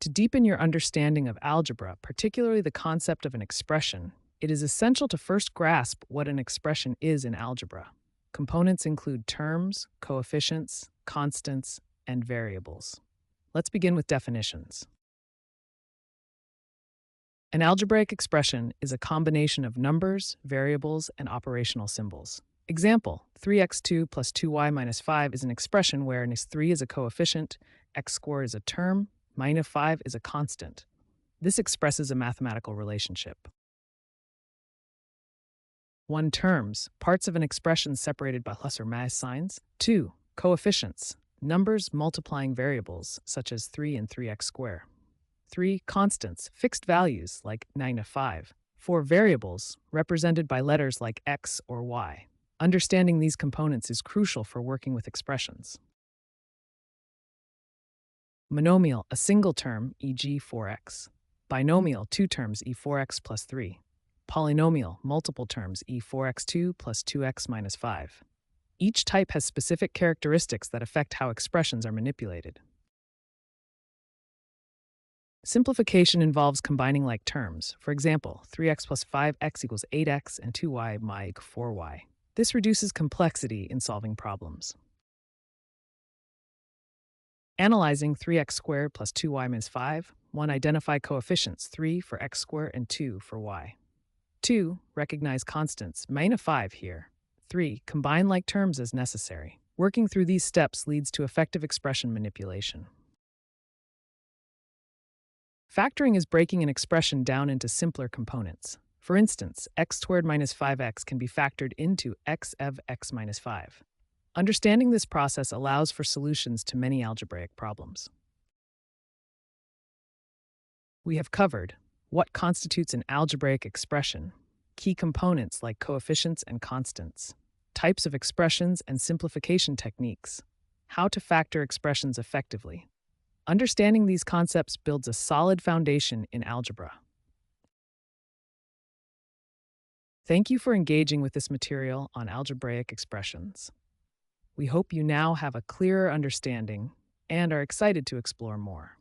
To deepen your understanding of algebra, particularly the concept of an expression, it is essential to first grasp what an expression is in algebra. Components include terms, coefficients, constants, and variables. Let's begin with definitions. An algebraic expression is a combination of numbers, variables, and operational symbols. Example, 3x2 plus 2y minus 5 is an expression where -3 is a coefficient, x squared is a term, minus 5 is a constant. This expresses a mathematical relationship. 1. Terms, parts of an expression separated by plus or minus signs. 2. Coefficients, numbers multiplying variables, such as 3 and 3x squared. 3. Constants, fixed values like 9 to 5. 4. Variables, represented by letters like x or y. Understanding these components is crucial for working with expressions. Monomial, a single term, e.g. 4x. Binomial, two terms, e4x plus 3. Polynomial, multiple terms, e4x2 plus 2x minus 5. Each type has specific characteristics that affect how expressions are manipulated. Simplification involves combining like terms. For example, 3x plus 5x equals 8x and 2y minus 4y. This reduces complexity in solving problems. Analyzing 3x squared plus 2y minus 5, 1. Identify coefficients, 3 for x squared and 2 for y. 2. Recognize constants, minus 5 here. 3. Combine like terms as necessary. Working through these steps leads to effective expression manipulation. Factoring is breaking an expression down into simpler components. For instance, x squared minus 5x can be factored into x of x minus 5. Understanding this process allows for solutions to many algebraic problems. We have covered what constitutes an algebraic expression, key components like coefficients and constants, types of expressions and simplification techniques, how to factor expressions effectively. Understanding these concepts builds a solid foundation in algebra. Thank you for engaging with this material on algebraic expressions. We hope you now have a clearer understanding and are excited to explore more.